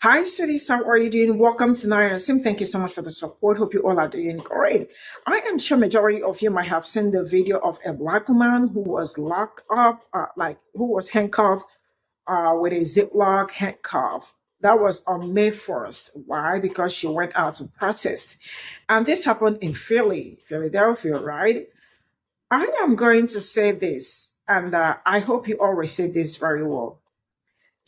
Hi, sweeties. How are you doing? Welcome to Sim. Thank you so much for the support. Hope you all are doing great. I am sure majority of you might have seen the video of a black woman who was locked up, who was handcuffed with a Ziploc handcuff. That was on May 1st. Why? Because she went out to protest. And this happened in Philadelphia, right? I am going to say this, and I hope you all receive this very well.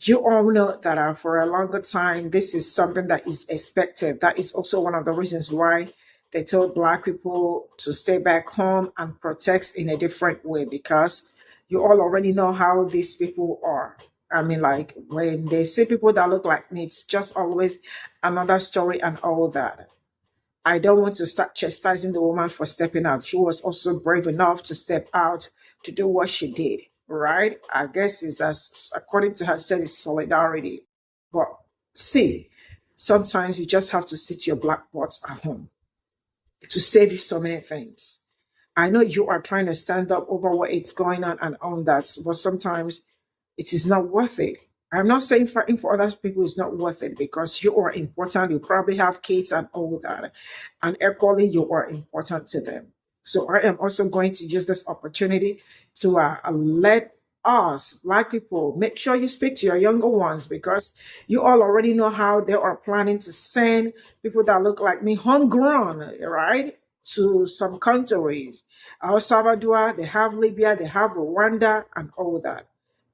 You all know that for a longer time, this is something that is expected. That is also one of the reasons why they told Black people to stay back home and protect in a different way, because you all already know how these people are. I mean, like when they see people that look like me, it's just always another story and all that. I don't want to start chastising the woman for stepping out. She was also brave enough to step out to do what she did, right? I guess it's as according to her, she said it's solidarity. But see, sometimes you just have to sit your black butts at home to save you so many things. I know you are trying to stand up over what is going on and all that, but sometimes it is not worth it. I'm not saying fighting for other people is not worth it, because you are important. You probably have kids and all that. And equally, you are important to them. So I am also going to use this opportunity to let us, Black people, make sure you speak to your younger ones, because you all already know how they are planning to send people that look like me homegrown, right, to some countries. El Salvador, they have Libya, they have Rwanda, and all that.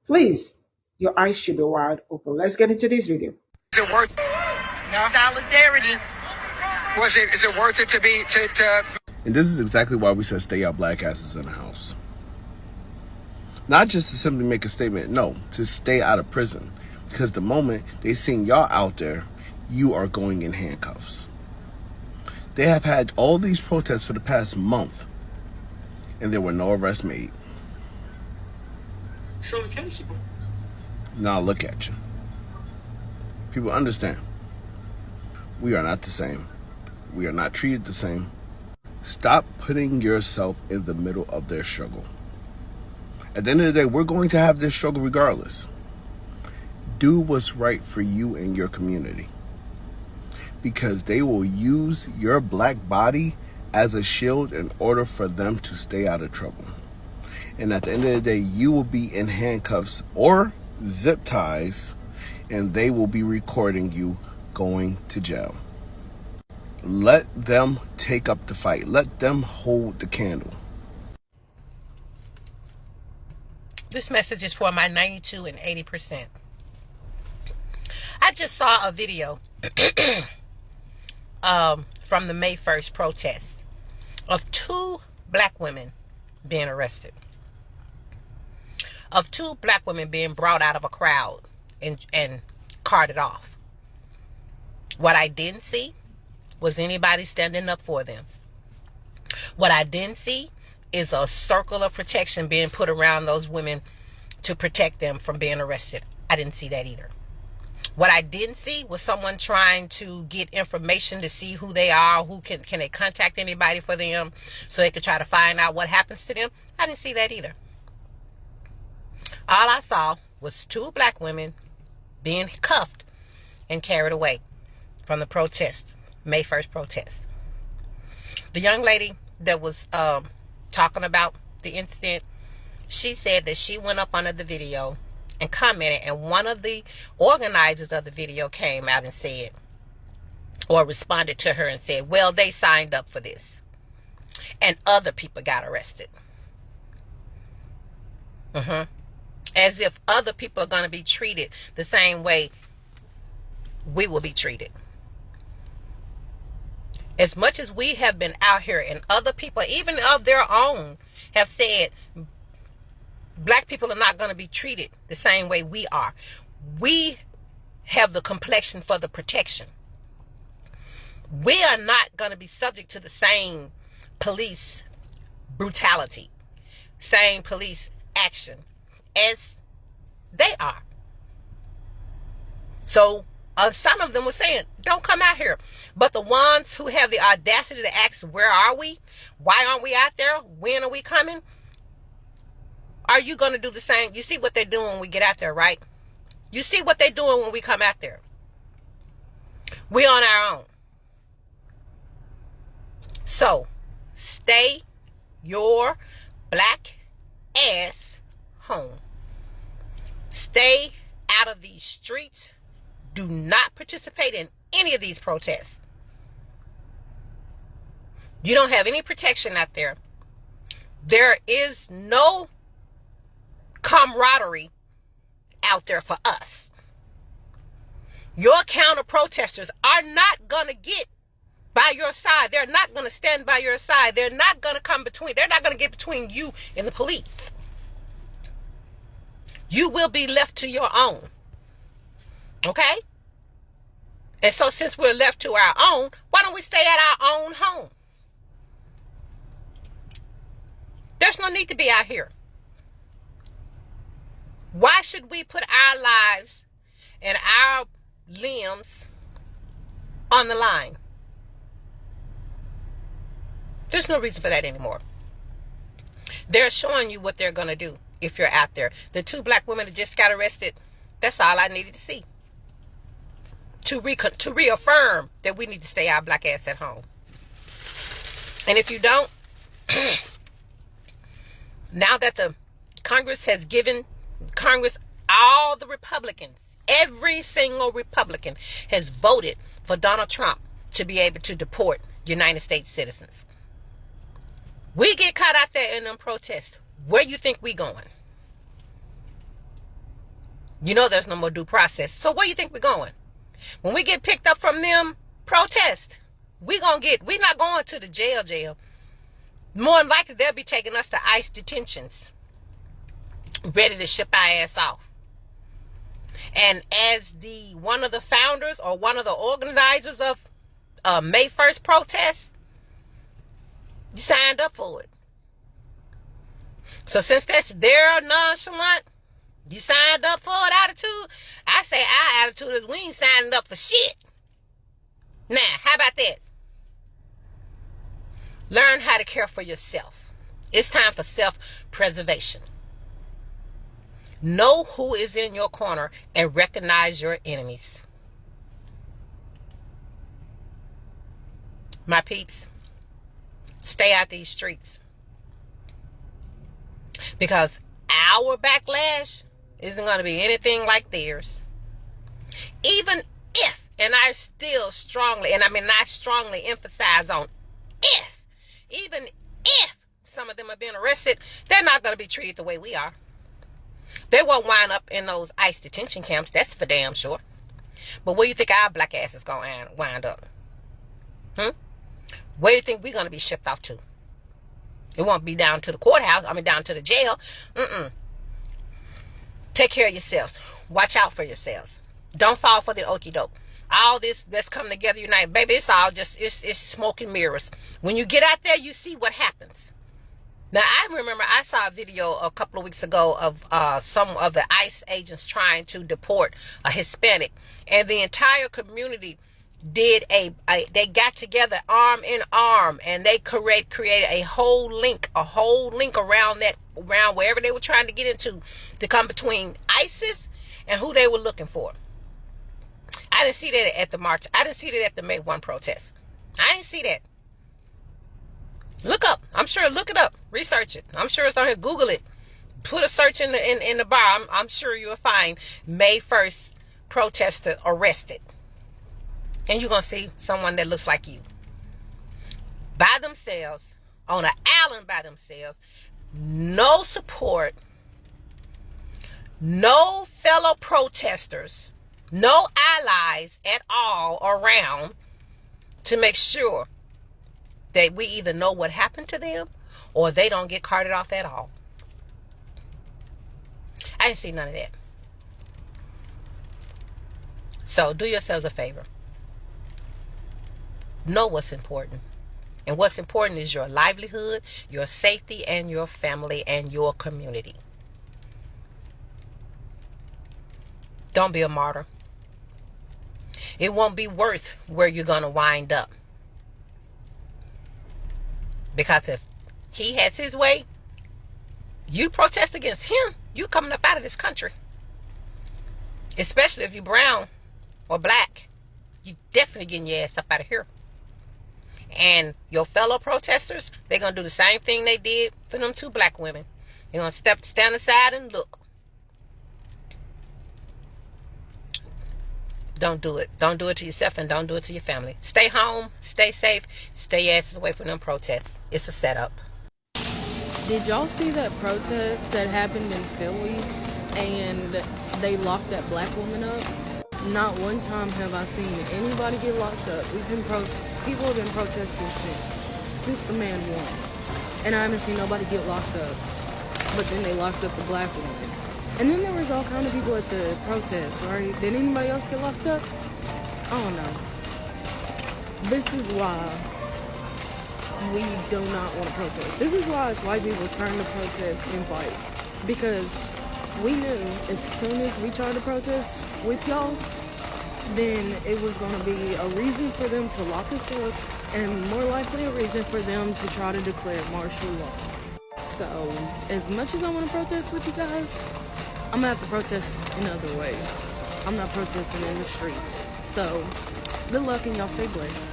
Please, your eyes should be wide open. Let's get into this video. Is it worth no? Solidarity. Is it worth it to be to And this is exactly why we said stay our black asses in the house. Not just to simply make a statement, no, to stay out of prison. Because the moment they seen y'all out there, you are going in handcuffs. They have had all these protests for the past month, and there were no arrests made. Now look at you. People understand. We are not the same. We are not treated the same. Stop putting yourself in the middle of their struggle. At the end of the day, we're going to have this struggle regardless. Do what's right for you and your community, because they will use your black body as a shield in order for them to stay out of trouble. And at the end of the day, you will be in handcuffs or zip ties, and they will be recording you going to jail. Let them take up the fight. Let them hold the candle. This message is for my 92 and 80%. I just saw a video from the May 1st protest of 2 black women being arrested. Of 2 black women being brought out of a crowd and carted off. What I didn't see was anybody standing up for them. What I didn't see is a circle of protection being put around those women to protect them from being arrested. I didn't see that either. What I didn't see was someone trying to get information to see who they are, who can they contact anybody for them so they could try to find out what happens to them. I didn't see that either. All I saw was 2 black women being cuffed and carried away from the protest, May 1st protest. The young lady that was talking about the incident, she said that she went up under the video and commented, and one of the organizers of the video came out and said, or responded to her and said, well, they signed up for this and other people got arrested. As if other people are going to be treated the same way we will be treated. As much as we have been out here and other people, even of their own, have said black people are not going to be treated the same way we are. We have the complexion for the protection. We are not going to be subject to the same police brutality, same police action as they are. So some of them were saying, don't come out here. But the ones who have the audacity to ask, where are we? Why aren't we out there? When are we coming? Are you going to do the same? You see what they're doing when we get out there, right? You see what they're doing when we come out there. We on our own. So, stay your black ass home. Stay out of these streets. Do not participate in any of these protests. You don't have any protection out there. There is no camaraderie out there for us. Your counter protesters are not going to get by your side. They're not going to stand by your side. They're not going to come between. They're not going to get between you and the police. You will be left to your own. Okay? And so since we're left to our own, why don't we stay at our own home? There's no need to be out here. Why should we put our lives and our limbs on the line? There's no reason for that anymore. They're showing you what they're going to do if you're out there. The 2 black women that just got arrested, that's all I needed to see. To reaffirm that we need to stay our black ass at home. And if you don't, now that the Congress has given all the Republicans, every single Republican has voted for Donald Trump to be able to deport United States citizens. We get caught out there in them protests. Where you think we going? You know there's no more due process. So where you think we going? When we get picked up from them protests, we're not going to the jail. More than likely, they'll be taking us to ICE detentions, ready to ship our ass off. And as one of the founders or one of the organizers of May 1st protests, you signed up for it. So since that's their nonchalant, you signed up for it attitude, I say our attitude is we ain't signing up for shit. Now, how about that? Learn how to care for yourself. It's time for self-preservation. Know who is in your corner and recognize your enemies. My peeps, stay out these streets. Because our backlash isn't going to be anything like theirs. Even if, and I still strongly, I strongly emphasize on if, even if some of them are being arrested, they're not going to be treated the way we are. They won't wind up in those ICE detention camps. That's for damn sure. But where you think our black ass is going to wind up? Where do you think we're going to be shipped off to? It won't be down to the courthouse. Down to the jail. Take care of yourselves. Watch out for yourselves. Don't fall for the okie doke. All this, let's come together, unite. Baby, it's all just, it's smoke and mirrors. When you get out there, you see what happens. Now, I remember I saw a video a couple of weeks ago of some of the ICE agents trying to deport a Hispanic. And the entire community did they got together arm in arm, and they created a whole link around wherever they were trying to get into, to come between ISIS and who they were looking for. I didn't see that at the march. I didn't see that at the May 1 protest. I didn't see that. Look up. I'm sure. Look it up. Research it. I'm sure it's on here. Google it. Put a search in the bar. I'm sure you'll find May 1st protester arrested. And you're going to see someone that looks like you. By themselves. On an island by themselves. No support. No fellow protesters. No allies at all around to make sure that we either know what happened to them or they don't get carted off at all. I didn't see none of that. So do yourselves a favor. Know what's important. And what's important is your livelihood, your safety, and your family and your community. Don't be a martyr. It won't be worth where you're going to wind up. Because if he has his way, you protest against him, you coming up out of this country. Especially if you're brown or black. You definitely getting your ass up out of here. And your fellow protesters, they're going to do the same thing they did for them 2 black women. They're going to stand aside and look. Don't do it. Don't do it to yourself and don't do it to your family. Stay home. Stay safe. Stay your asses away from them protests. It's a setup. Did y'all see that protest that happened in Philly and they locked that black woman up? Not one time have I seen anybody get locked up. People have been protesting since the man won. And I haven't seen nobody get locked up. But then they locked up the black woman. And then there was all kind of people at the protest, right? Did anybody else get locked up? I don't know. This is why we do not want to protest. This is why it's white people starting to protest and fight. Because we knew as soon as we tried to protest with y'all, then it was going to be a reason for them to lock us up and more likely a reason for them to try to declare martial law. So, as much as I want to protest with you guys, I'm going to have to protest in other ways. I'm not protesting in the streets. So, good luck and y'all stay blessed.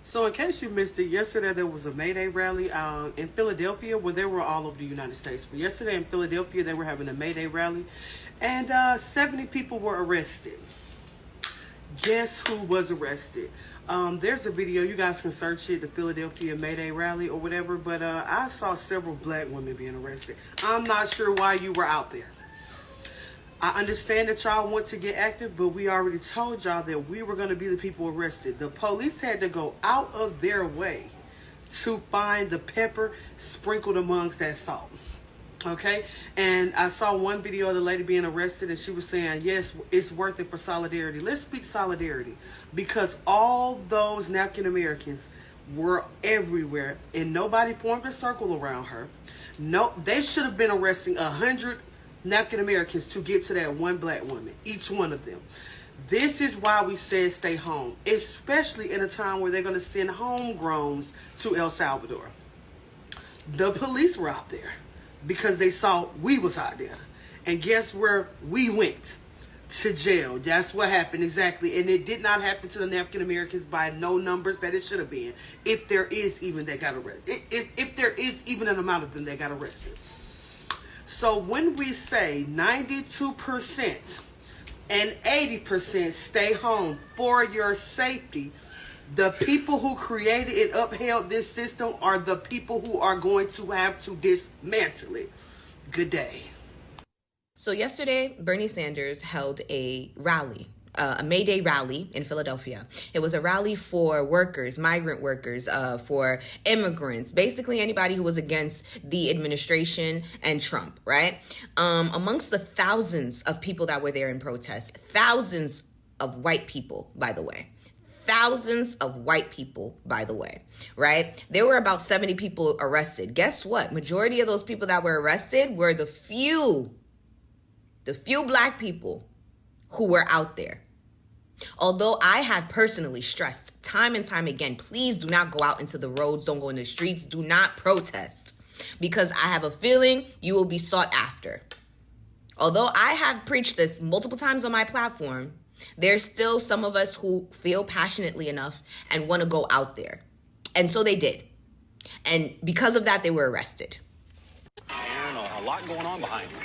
So in case you missed it, yesterday there was a May Day rally in Philadelphia. Well, they were all over the United States. But yesterday in Philadelphia, they were having a May Day rally. And 70 people were arrested. Guess who was arrested? There's a video. You guys can search it, the Philadelphia May Day rally or whatever. But I saw several black women being arrested. I'm not sure why you were out there. I understand that y'all want to get active, but we already told y'all that we were going to be the people arrested. The police had to go out of their way to find the pepper sprinkled amongst that salt. Okay? And I saw one video of the lady being arrested, and she was saying, yes, it's worth it for solidarity. Let's speak solidarity, because all those African Americans were everywhere, and nobody formed a circle around her. No, they should have been arresting 100 African Americans to get to that one black woman, each one of them. This is why we said stay home, especially in a time where they're going to send homegrowns to El Salvador. The police were out there because they saw we was out there. And guess where we went? To jail. That's what happened exactly. And it did not happen to the African Americans by no numbers that it should have been. If there is even that got arrested. If there is even an amount of them that got arrested. So when we say 92% and 80% stay home for your safety, the people who created and upheld this system are the people who are going to have to dismantle it. Good day. So yesterday, Bernie Sanders held a rally, a May Day rally in Philadelphia. It was a rally for workers, migrant workers, for immigrants, basically anybody who was against the administration and Trump, right? Amongst the thousands of people that were there in protest, thousands of white people, by the way. Thousands of white people, by the way, right? There were about 70 people arrested. Guess what? Majority of those people that were arrested were the few black people who were out there. Although I have personally stressed time and time again, please do not go out into the roads, don't go in the streets, do not protest, because I have a feeling you will be sought after. Although I have preached this multiple times on my platform, there's still some of us who feel passionately enough and want to go out there. And so they did. And because of that, they were arrested. Aaron, a lot going on behind you.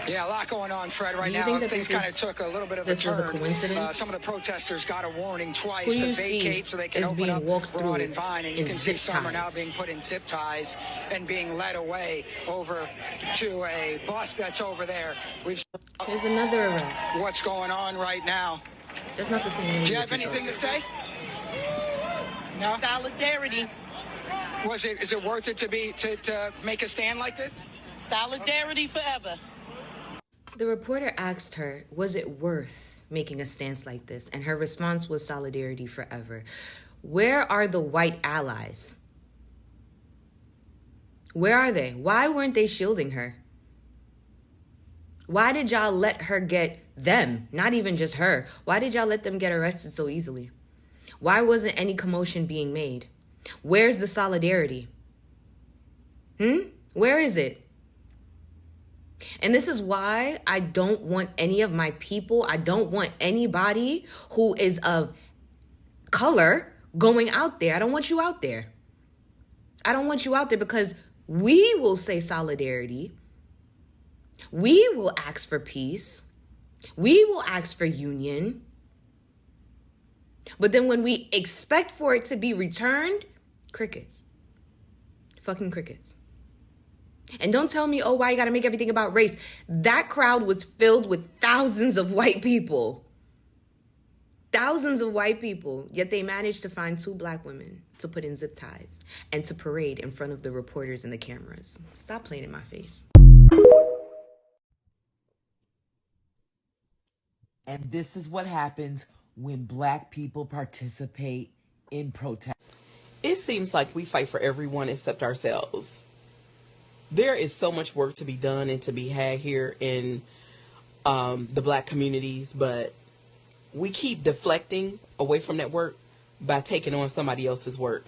Yeah, a lot going on, Fred, right now. Do you think that Things kind of took a little bit of a turn. This was a coincidence? Some of the protesters got a warning twice Who to you see vacate so they can is open being up walked Broad through and Vine. And you in can see zip some are now ties. being put in zip ties and being led away over to a bus that's over there. There's another arrest. What's going on right now? That's not the same name. Do you have anything to say? No? Solidarity. Is it worth it to make a stand like this? Solidarity forever. The reporter asked her, was it worth making a stance like this? And her response was solidarity forever. Where are the white allies? Where are they? Why weren't they shielding her? Why did y'all let her get them? Not even just her. Why did y'all let them get arrested so easily? Why wasn't any commotion being made? Where's the solidarity? Where is it? And this is why I don't want any of my people, I don't want anybody who is of color going out there. I don't want you out there. I don't want you out there because we will say solidarity. We will ask for peace. We will ask for union. But then when we expect for it to be returned, crickets. Fucking crickets. And don't tell me, oh, why you gotta make everything about race. That crowd was filled with thousands of white people. Thousands of white people. Yet they managed to find 2 black women to put in zip ties and to parade in front of the reporters and the cameras. Stop playing in my face. And this is what happens when black people participate in protest. It seems like we fight for everyone except ourselves. There is so much work to be done and to be had here in the black communities, but we keep deflecting away from that work by taking on somebody else's work.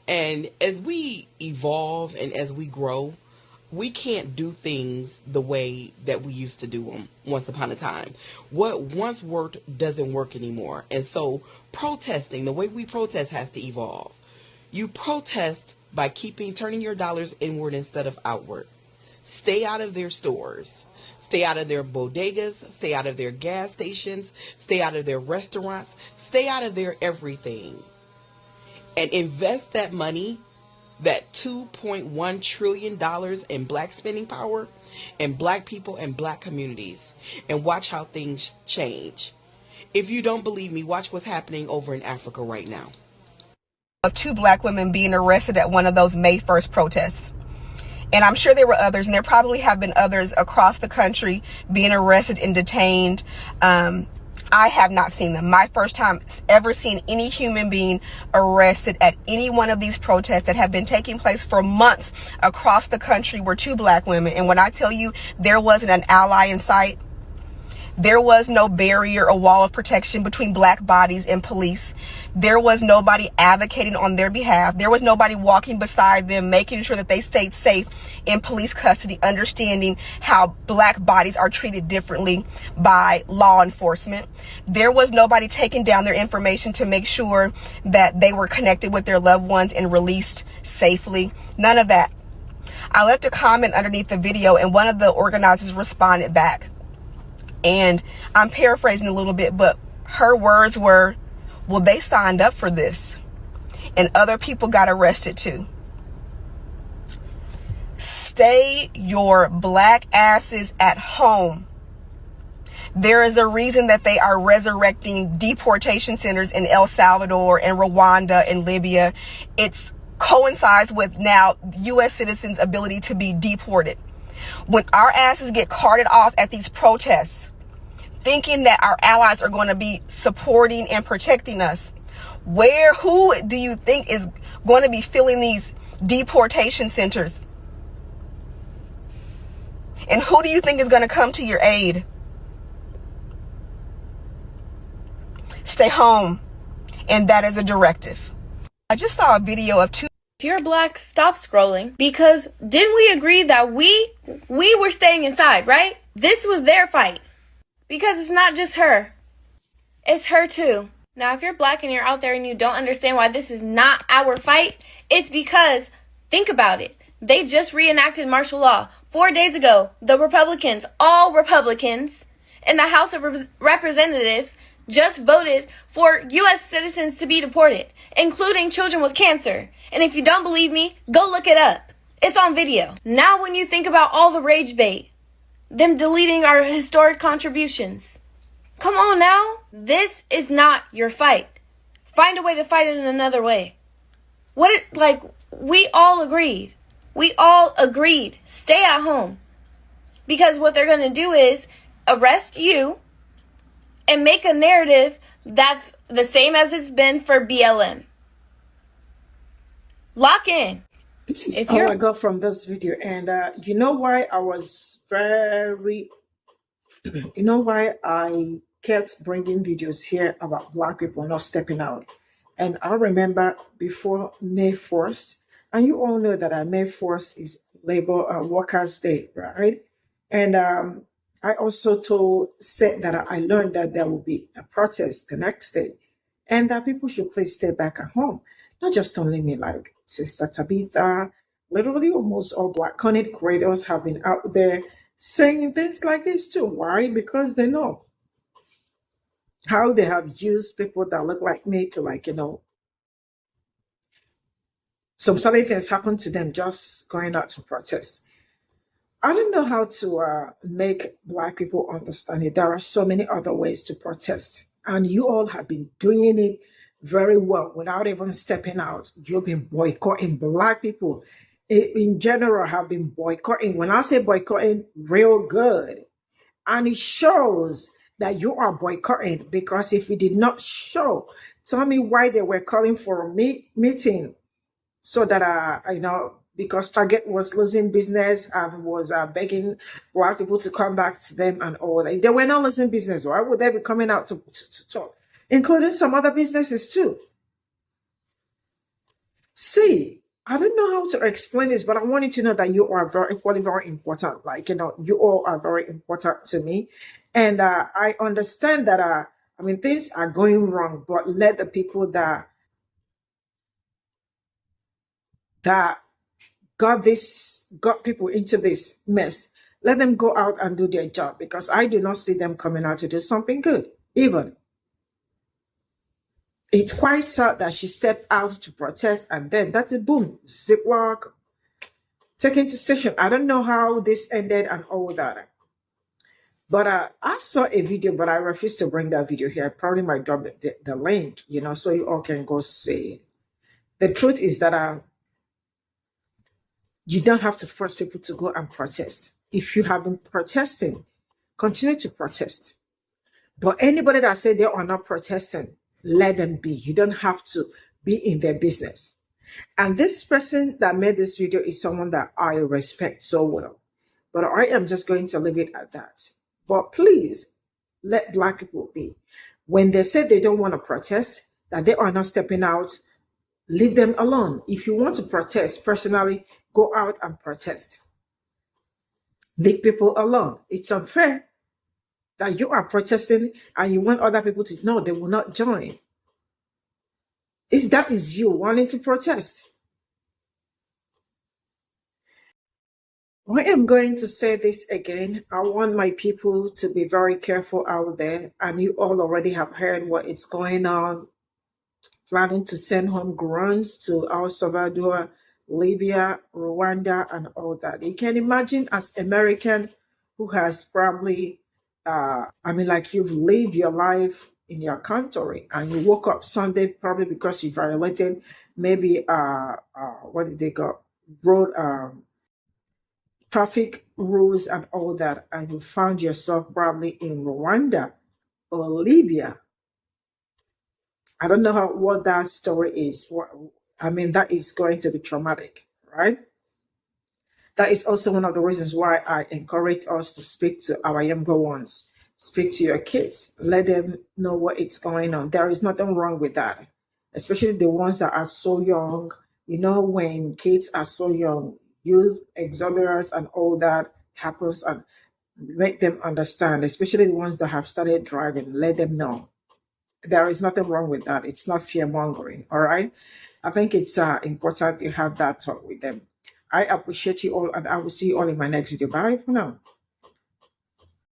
And as we evolve and as we grow, we can't do things the way that we used to do them once upon a time. What once worked doesn't work anymore. And so protesting, the way we protest has to evolve. You protest by turning your dollars inward instead of outward. Stay out of their stores. Stay out of their bodegas. Stay out of their gas stations. Stay out of their restaurants. Stay out of their everything. And invest that money, that $2.1 trillion in black spending power, in black people and black communities, and watch how things change. If you don't believe me, watch what's happening over in Africa right now. Of 2 black women being arrested at one of those May 1st protests. And I'm sure there were others, and there probably have been others across the country being arrested and detained. I have not seen them. My first time ever seeing any human being arrested at any one of these protests that have been taking place for months across the country were 2 black women. And when I tell you there wasn't an ally in sight, there was no barrier or wall of protection between black bodies and police. There was nobody advocating on their behalf. There was nobody walking beside them, making sure that they stayed safe in police custody, understanding how black bodies are treated differently by law enforcement. There was nobody taking down their information to make sure that they were connected with their loved ones and released safely. None of that. I left a comment underneath the video, and one of the organizers responded back. And I'm paraphrasing a little bit, but her words were, well, they signed up for this. And other people got arrested too. Stay your black asses at home. There is a reason that they are resurrecting deportation centers in El Salvador and Rwanda and Libya. It coincides with now U.S. citizens' ability to be deported. When our asses get carted off at these protests, thinking that our allies are going to be supporting and protecting us, who do you think is going to be filling these deportation centers? And who do you think is going to come to your aid? Stay home. And that is a directive. I just saw a video of 2. If you're black, stop scrolling, because didn't we agree that we were staying inside, right? This was their fight, because it's not just her. It's her too. Now, if you're black and you're out there and you don't understand why this is not our fight, it's because, think about it. They just reenacted martial law 4 days ago. The Republicans, all Republicans in the House of Representatives just voted for U.S. citizens to be deported, including children with cancer. And if you don't believe me, go look it up. It's on video. Now when you think about all the rage bait, them deleting our historic contributions, come on now. This is not your fight. Find a way to fight it in another way. We all agreed. We all agreed. Stay at home. Because what they're going to do is arrest you and make a narrative that's the same as it's been for BLM. Lock in. This is all I got from this video. And you know why I was you know why I kept bringing videos here about black people not stepping out. And I remember before May 1st, and you all know that May 1st is Labor Workers' Day, right? And I also said that I learned that there will be a protest the next day and that people should please stay back at home. Not just only me, like Sister Tabitha, literally almost all Black content creators have been out there saying things like this too. Why? Because they know how they have used people that look like me to, like, some silly things happen to them just going out to protest. I don't know how to make Black people understand it. There are so many other ways to protest, and you all have been doing it very well without even stepping out. You've been boycotting Black people in general, have been boycotting. When I say boycotting, real good. And it shows that you are boycotting, because if it did not show, tell me why they were calling for a meeting so that because Target was losing business and was begging Black people to come back to them and all that. They were not losing business. Why would they be coming out to talk? Including some other businesses too. See, I don't know how to explain this, but I want you to know that you are very important. Like, you all are very important to me. And I understand that, things are going wrong, but let the people that got people into this mess, let them go out and do their job, because I do not see them coming out to do something good. Even it's quite sad that she stepped out to protest and then that's it, boom, ziplock, taken to station. I don't know how this ended and all that. But I saw a video, but I refuse to bring that video here. I probably might drop the link, so you all can go see it. The truth is that you don't have to force people to go and protest. If you have been protesting, continue to protest. But anybody that said they are not protesting, let them be. You don't have to be in their business. And this person that made this video is someone that I respect so well. But I am just going to leave it at that. But please, let Black people be. When they say they don't want to protest, that they are not stepping out, leave them alone. If you want to protest personally, go out and protest. Leave people alone. It's unfair that you are protesting and you want other people to know they will not join. That is you wanting to protest. I am going to say this again. I want my people to be very careful out there, and you all already have heard what is going on. Planning to send home grunts to El Salvador, Libya, Rwanda, and all that. You can imagine, as American who has probably, you've lived your life in your country and you woke up Sunday probably because you violated maybe, what did they call, road, traffic rules and all that, and you found yourself probably in Rwanda or Libya. I don't know what that story is. That is going to be traumatic, right? That is also one of the reasons why I encourage us to speak to our younger ones. Speak to your kids. Let them know what is going on. There is nothing wrong with that, especially the ones that are so young. When kids are so young, youth exuberance and all that happens, and make them understand, especially the ones that have started driving. Let them know. There is nothing wrong with that. It's not fear mongering. All right. I think it's important you have that talk with them. I appreciate you all, and I will see you all in my next video. Bye for now.